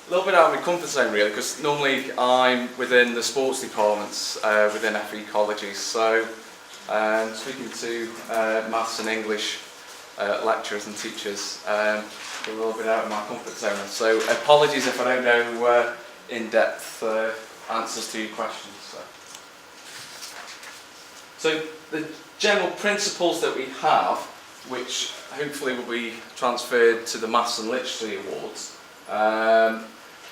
A little bit out of my comfort zone really, because normally I'm within the sports departments within FE colleges, so speaking to maths and English lecturers and teachers, a little bit out of my comfort zone. So apologies if I don't know in-depth answers to your questions. So the general principles that we have, which hopefully will be transferred to the Maths and Literacy Awards,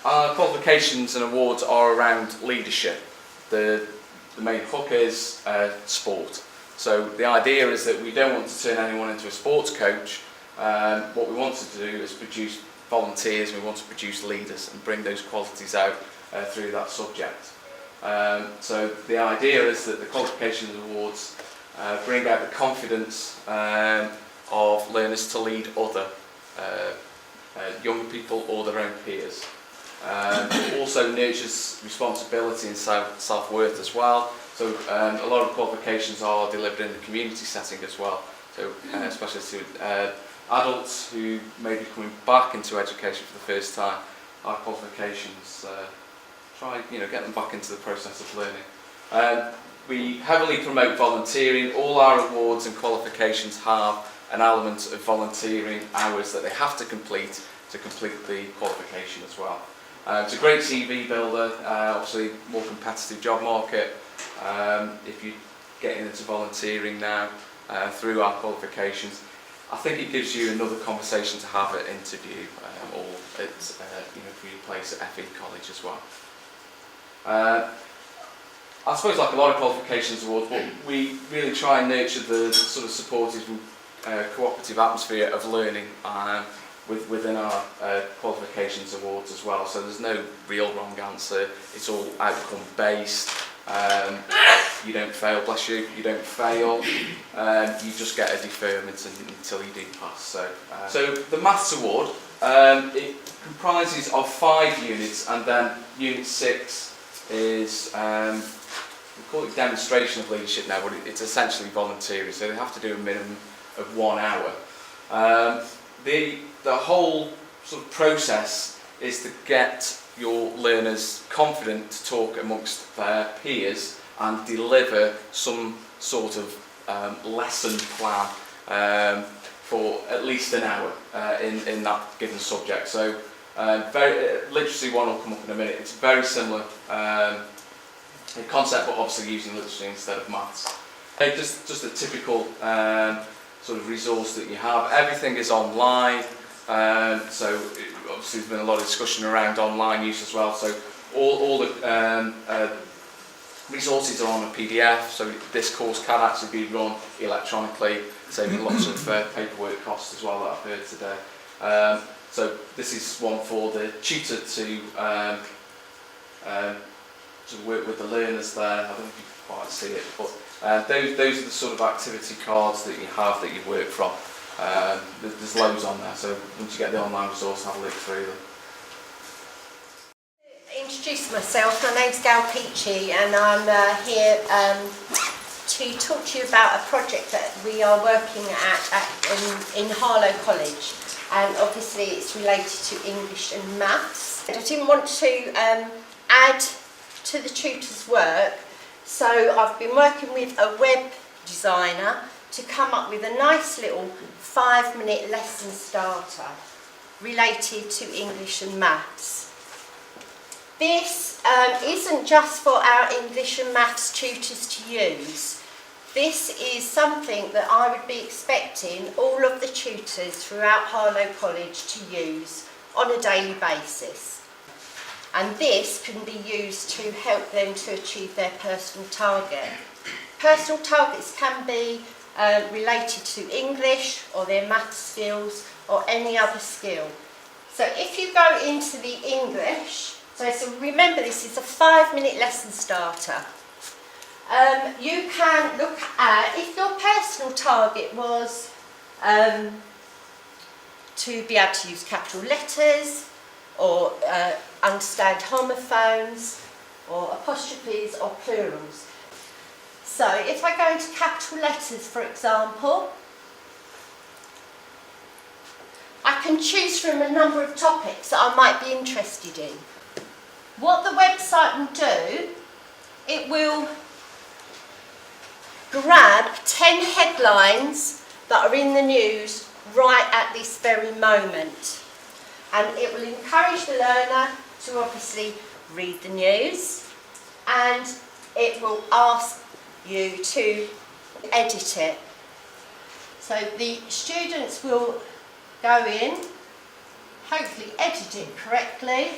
our qualifications and awards are around leadership. The main hook is sport. So the idea is that we don't want to turn anyone into a sports coach. What we want to do is produce volunteers, we want to produce leaders and bring those qualities out through that subject. So the idea is that the qualifications awards bring out the confidence of learners to lead other young people or their own peers. It also nurtures responsibility and self-worth as well. So a lot of qualifications are delivered in the community setting as well. So especially to adults who may be coming back into education for the first time, our qualifications try get them back into the process of learning. We heavily promote volunteering. All our awards and qualifications have an element of volunteering hours that they have to complete the qualification as well. It's a great CV builder, obviously more competitive job market. If you're getting into volunteering now through our qualifications, I think it gives you another conversation to have at interview or at for your place at FE college as well. I suppose like a lot of qualifications awards, but we really try and nurture the sort of supportive and cooperative atmosphere of learning within our qualifications awards as well. So there's no real wrong answer, it's all outcome based. You don't fail, bless you, you don't fail, you just get a deferment until you do pass. So the Maths Award, it comprises of 5 units, and then Unit 6 is, we call it demonstration of leadership now, but it's essentially voluntary, so they have to do a minimum of 1 hour. The whole sort of process is to get your learners confident to talk amongst their peers and deliver some sort of lesson plan for at least an hour in that given subject. So literacy one will come up in a minute. It's very similar concept, but obviously using literacy instead of maths. Just a typical sort of resource that you have. Everything is online, so obviously there's been a lot of discussion around online use as well. So all the resources are on a PDF, so this course can actually be run electronically, saving lots of paperwork costs as well that I've heard today. So this is one for the tutor to work with the learners there. I don't know if you can quite see it, but those are the sort of activity cards that you have that you work from. There's loads on there, so once you get the online resource, have a look through them. Introduce myself, my name's Gail Peachy, and I'm here to talk to you about a project that we are working in Harlow College, and obviously it's related to English and maths. I didn't want to add to the tutor's work, so I've been working with a web designer to come up with a nice little 5-minute lesson starter related to English and maths. This isn't just for our English and maths tutors to use. This is something that I would be expecting all of the tutors throughout Harlow College to use on a daily basis. And this can be used to help them to achieve their personal target. Personal targets can be related to English or their maths skills or any other skill. So if you go into the English, so remember this is a 5-minute lesson starter. You can look at, if your personal target was to be able to use capital letters or understand homophones or apostrophes or plurals. So if I go into capital letters, for example, I can choose from a number of topics that I might be interested in. What the website will do, it will grab 10 headlines that are in the news right at this very moment. And it will encourage the learner to obviously read the news, and it will ask you to edit it. So the students will go in, hopefully edit it correctly.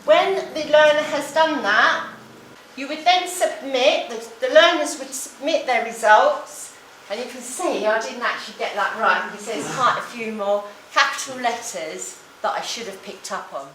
When the learner has done that, you would then submit, the learners would submit their results, and you can see I didn't actually get that right because there's quite a few more capital letters that I should have picked up on.